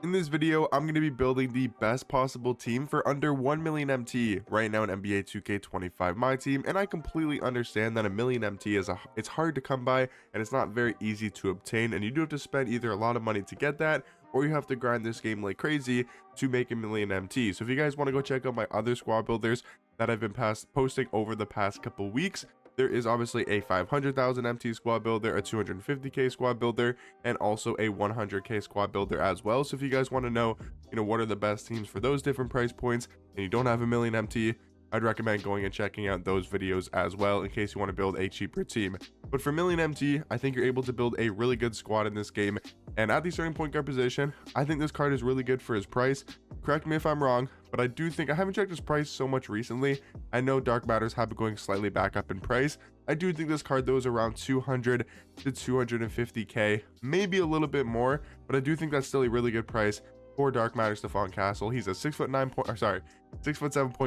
In this video, I'm going to be building the best possible team for under 1 million MT right now in NBA 2K25 my team, and I completely understand that a million MT it's hard to come by and it's not very easy to obtain, and you do have to spend either a lot of money to get that or you have to grind this game like crazy to make a million MT. So if you guys want to go check out my other squad builders that I've been posting over the past couple weeks, there is obviously a 500,000 MT squad builder, a 250k squad builder, and also a 100k squad builder as well. So if you guys want to know, what are the best teams for those different price points and you don't have a million MT, I'd recommend going and checking out those videos as well in case you want to build a cheaper team. But for million MT, I think you're able to build a really good squad in this game. And at the starting point guard position, I think this card is really good for his price. Correct me if I'm wrong, but I do think I haven't checked his price so much recently. I know Dark Matters have been going slightly back up in price. I do think this card though is around 200 to 250k, maybe a little bit more, but I do think that's still a really good price for Dark Matter Stephon Castle. He's a 6'7" point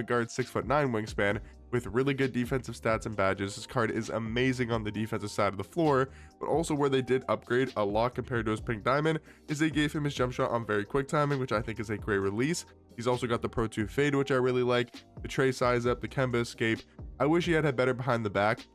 guard, 6'9" wingspan with really good defensive stats and badges. This card is amazing on the defensive side of the floor, but also where they did upgrade a lot compared to his pink diamond is they gave him his jump shot on very quick timing, which I think is a great release. He's also got the Pro 2 fade, which I really like, the Trey size up, the Kemba escape. I wish he had better behind the back.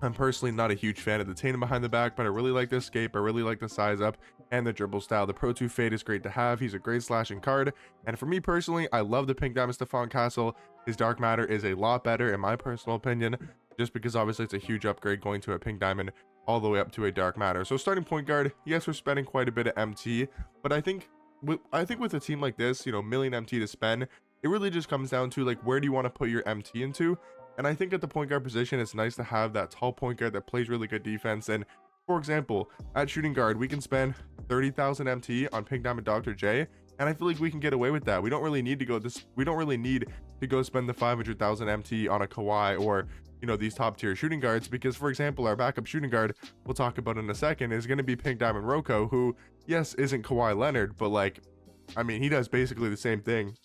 I'm personally not a huge fan of the Tatum behind the back, but I really like the escape, I really like the size up and the dribble style. The Pro 2 fade is great to have. He's a great slashing card, and for me personally, I love the pink diamond Stephon Castle. His Dark Matter is a lot better in my personal opinion, just because obviously it's a huge upgrade going to a pink diamond all the way up to a Dark Matter. So starting point guard, yes, we're spending quite a bit of MT, but I think with a team like this, million MT to spend, it really just comes down to like, where do you want to put your MT into? And I think at the point guard position, it's nice to have that tall point guard that plays really good defense. And for example, at shooting guard, we can spend 30,000 MT on pink diamond Dr. J, and I feel like we can get away with that. We don't really need to go spend the 500,000 MT on a Kawhi or these top tier shooting guards, because for example, our backup shooting guard we'll talk about in a second is going to be pink diamond Rocco, who yes isn't Kawhi Leonard, but like, I mean, he does basically the same thing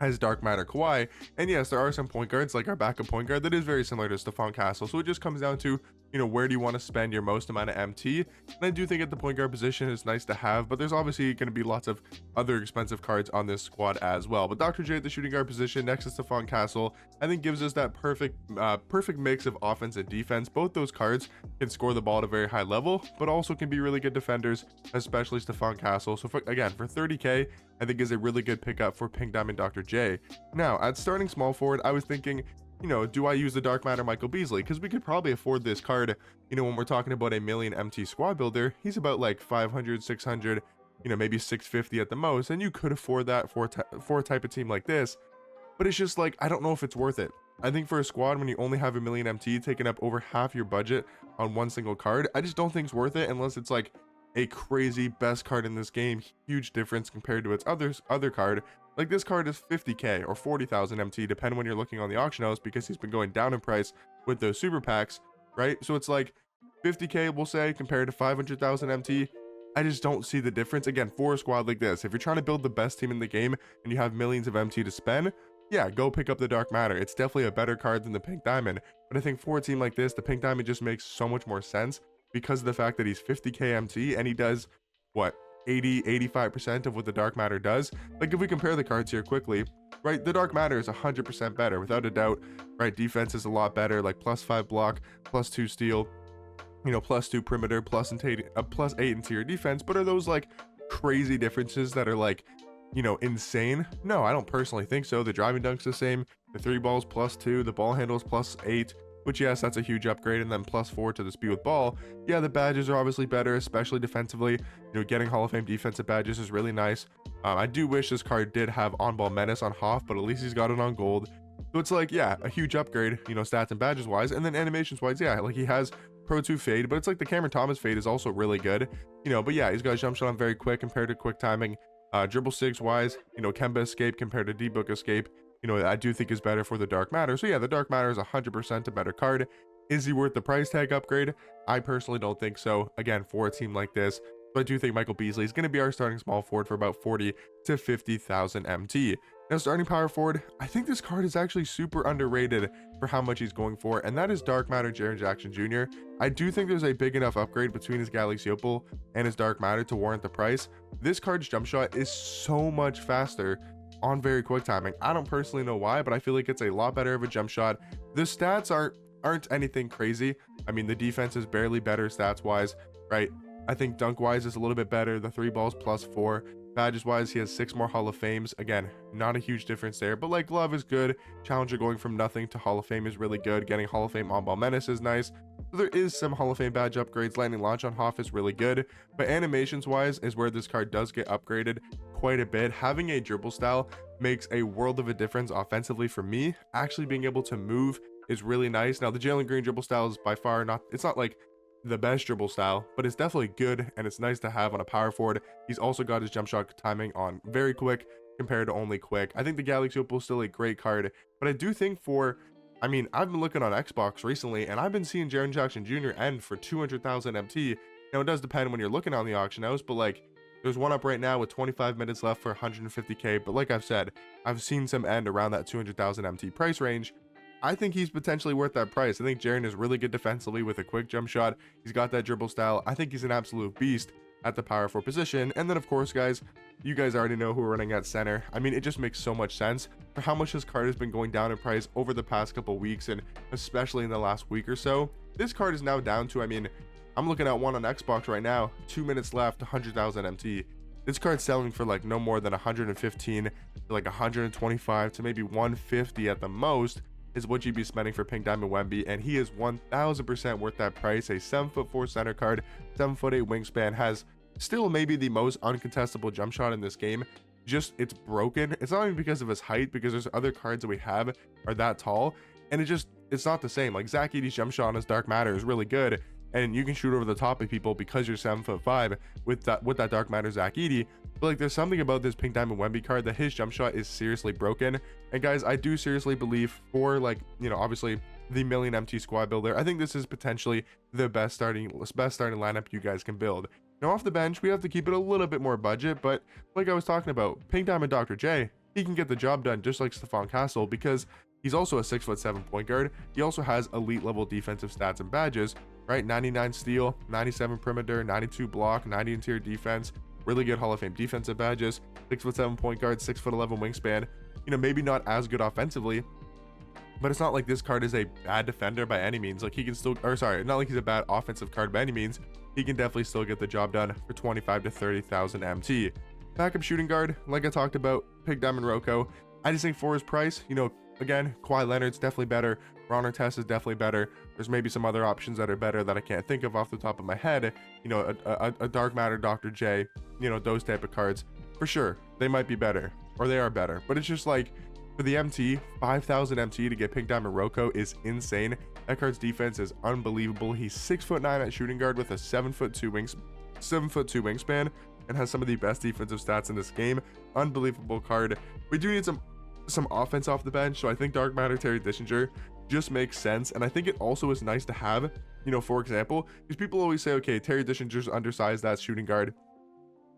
as Dark Matter Kawhi. And yes, there are some point guards like our backup point guard that is very similar to Stephon Castle. So it just comes down to, where do you want to spend your most amount of MT? And I do think at the point guard position is nice to have, but there's obviously going to be lots of other expensive cards on this squad as well. But Dr. J at the shooting guard position next to Stephon Castle, I think gives us that perfect mix of offense and defense. Both those cards can score the ball at a very high level, but also can be really good defenders, especially Stephon Castle. So for 30k, I think is a really good pickup for pink diamond Dr. J. Now at starting small forward, I was thinking, do I use the Dark Matter Michael Beasley? Because we could probably afford this card, when we're talking about a million MT squad builder. He's about like 500, 600, maybe 650 at the most, and you could afford that for a type of team like this. But it's just like, I don't know if it's worth it. I think for a squad when you only have a million MT taking up over half your budget on one single card, I just don't think it's worth it unless it's like a crazy best card in this game, huge difference compared to its other card. Like this card is 50k or 40,000 MT, depending when you're looking on the auction house, because he's been going down in price with those super packs, right? So it's like 50k, we'll say, compared to 500,000 MT. I just don't see the difference. Again, for a squad like this, if you're trying to build the best team in the game and you have millions of MT to spend, yeah, go pick up the Dark Matter. It's definitely a better card than the pink diamond. But I think for a team like this, the pink diamond just makes so much more sense because of the fact that he's 50k MT and he does what, 85% of what the Dark Matter does. Like if we compare the cards here quickly, right, the Dark Matter is 100% better without a doubt, right? Defense is a lot better, like +5 block, +2 steal, +2 perimeter, +8 interior defense. But are those like crazy differences that are like, insane? No, I don't personally think so. The driving dunk's the same, the 3 balls +2, the ball handles +8, which yes, that's a huge upgrade, and then +4 to the speed with ball. Yeah, the badges are obviously better, especially defensively. Getting Hall of Fame defensive badges is really nice. I do wish this card did have on-ball menace on Hoff, but at least he's got it on gold. So it's like, yeah, a huge upgrade, stats and badges wise, and then animations wise, yeah, like he has Pro 2 fade, but it's like the Cameron Thomas fade is also really good, but yeah, he's got a jump shot on very quick compared to quick timing. Dribble 6 wise, Kemba escape compared to D-Book escape, I do think is better for the Dark Matter. So yeah, the Dark Matter is 100% a better card. Is he worth the price tag upgrade? I personally don't think so. Again, for a team like this, So I do think Michael Beasley is going to be our starting small forward for about 40 to 50,000 MT. Now, starting power forward, I think this card is actually super underrated for how much he's going for, and that is Dark Matter Jaren Jackson Jr. I do think there's a big enough upgrade between his Galaxy Opal and his Dark Matter to warrant the price. This card's jump shot is so much faster on very quick timing. I don't personally know why, but I feel like it's a lot better of a jump shot. The stats aren't anything crazy. I mean, the defense is barely better stats wise, right? I think dunk wise is a little bit better. The 3 balls +4. Badges wise, he has 6 more Hall of Fames. Again, not a huge difference there, but like glove is good. Challenger going from nothing to Hall of Fame is really good. Getting Hall of Fame on ball menace is nice. So there is some Hall of Fame badge upgrades. Landing launch on Hoff is really good, but animations wise is where this card does get upgraded quite a bit. Having a dribble style makes a world of a difference offensively for me. Actually being able to move is really nice. Now the Jalen Green dribble style is by far not, it's not like the best dribble style, but it's definitely good and it's nice to have on a power forward. He's also got his jump shot timing on very quick compared to only quick. I think the Galaxy Opal is still a great card, but I do think I mean, I've been looking on Xbox recently and I've been seeing Jaren Jackson Jr. end for 200,000 MT. Now it does depend when you're looking on the auction house, but like there's one up right now with 25 minutes left for 150k, but like I've said, I've seen some end around that 200,000 MT price range. I think he's potentially worth that price. I think Jaren is really good defensively with a quick jump shot. He's got that dribble style. I think he's an absolute beast at the power forward position. And then of course, guys, you guys already know who we're running at center. I mean, it just makes so much sense for how much this card has been going down in price over the past couple weeks, and especially in the last week or so. This card is now down to, I mean, I'm looking at one on Xbox right now, 2 minutes left, 100,000 MT. This card's selling for like no more than 115 to like 125 to maybe 150 at the most is what you'd be spending for Pink Diamond Wemby, and he is 1000% worth that price. A 7'4" center card, 7'8" wingspan, has still maybe the most uncontestable jump shot in this game. Just, it's broken. It's not even because of his height, because there's other cards that we have are that tall, and it's not the same. Like Zach Edey's jump shot on his Dark Matter is really good, and you can shoot over the top of people because you're 7'5" with that Dark Matter Zach Edey. But like there's something about this Pink Diamond Wemby card that his jump shot is seriously broken. And guys, I do seriously believe for, like, you know, obviously the million MT squad builder, I think this is potentially the best starting lineup you guys can build. Now off the bench, we have to keep it a little bit more budget, but like I was talking about, Pink Diamond Dr. J, he can get the job done just like Stephon Castle, because he's also a 6'7" point guard. He also has elite level defensive stats and badges, right? 99 steal, 97 perimeter, 92 block, 90 interior defense, really good Hall of Fame defensive badges, 6'7" point guard, 6'11" wingspan. You know, maybe not as good offensively, but it's not like this card is a bad defender by any means. Like he can still, or sorry, not like he's a bad offensive card by any means. He can definitely still get the job done for 25 to 30,000 MT. Backup shooting guard, like I talked about, Pink Diamond Rocco. I just think for his price, you know, again, Kawhi Leonard's definitely better. Ron Artest is definitely better. There's maybe some other options that are better that I can't think of off the top of my head. You know, a Dark Matter Dr. J, you know, those type of cards. For sure, they might be better, or they are better. But it's just like, for the MT, 5,000 MT to get Pink Diamond Rocco is insane. That card's defense is unbelievable. He's 6'9" at shooting guard with a 7'2" wingspan, and has some of the best defensive stats in this game. Unbelievable card. We do need some offense off the bench, so I think Dark Matter Terry Dishinger just makes sense. And I think it also is nice to have, you know, for example, because people always say, okay, Terry Dishinger's undersized at shooting guard,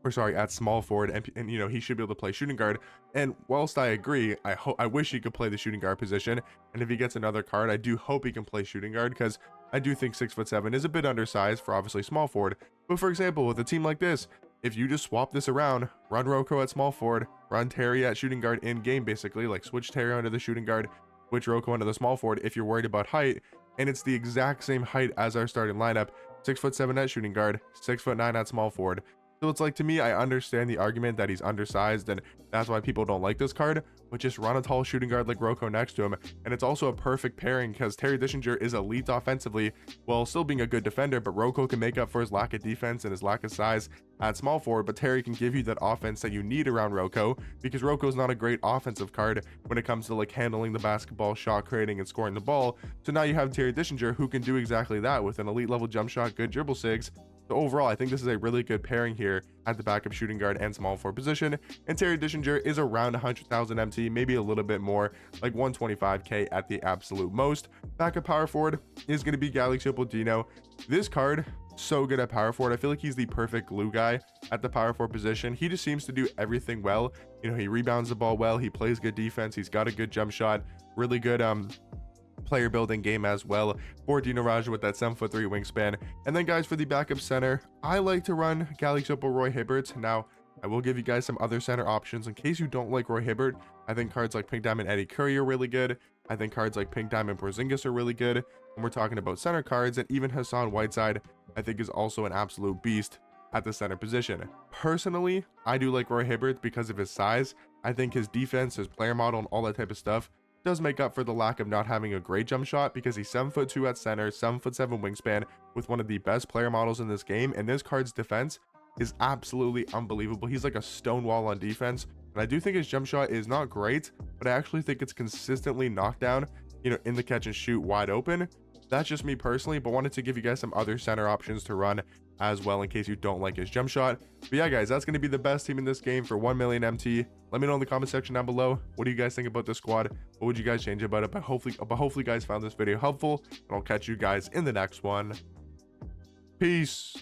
or sorry, at small forward, and you know, he should be able to play shooting guard. And whilst I agree, I wish he could play the shooting guard position, and if he gets another card, I do hope he can play shooting guard, because I do think 6'7" is a bit undersized for obviously small forward. But for example, with a team like this, if you just swap this around, run Rocco at small forward, run Terry at shooting guard in game, basically, like switch Terry onto the shooting guard, switch Rocco onto the small forward if you're worried about height, and it's the exact same height as our starting lineup, 6'7" at shooting guard, 6'9" at small forward. So it's like, to me, I understand the argument that he's undersized and that's why people don't like this card, but just run a tall shooting guard like Rocco next to him. And it's also a perfect pairing because Terry Dishinger is elite offensively while still being a good defender, but Rocco can make up for his lack of defense and his lack of size at small forward, but Terry can give you that offense that you need around Rocco, because Rocco's not a great offensive card when it comes to like handling the basketball, shot creating, and scoring the ball. So now you have Terry Dishinger who can do exactly that with an elite level jump shot, good dribble sigs. So overall, I think this is a really good pairing here at the backup shooting guard and small forward position. And Terry Dishinger is around 100,000 MT, maybe a little bit more, like 125k at the absolute most. Backup power forward is going to be Galaxy Opal Dino. This card, so good at power forward. I feel like he's the perfect glue guy at the power forward position. He just seems to do everything well. You know, he rebounds the ball well, he plays good defense, he's got a good jump shot, really good player building game as well for Dino Raja with that 7'3" wingspan. And then guys, for the backup center, I like to run Galaxy Opal Roy Hibbert. Now I will give you guys some other center options in case you don't like Roy Hibbert. I think cards like Pink Diamond Eddie Curry are really good. I think cards like Pink Diamond Porzingis are really good when we're talking about center cards. And even Hassan Whiteside I think is also an absolute beast at the center position. Personally, I do like Roy Hibbert because of his size. I think his defense, his player model, and all that type of stuff does make up for the lack of not having a great jump shot, because he's 7'2" at center, 7'7" wingspan with one of the best player models in this game. And this card's defense is absolutely unbelievable. He's like a stone wall on defense. And I do think his jump shot is not great, but I actually think it's consistently knocked down, you know, in the catch and shoot wide open. That's just me personally, but wanted to give you guys some other center options to run as well in case you don't like his jump shot. But yeah guys, that's going to be the best team in this game for 1 million MT. Let me know in the comment section down below, what do you guys think about this squad? What would you guys change about it? But hopefully you guys found this video helpful, and I'll catch you guys in the next one. Peace.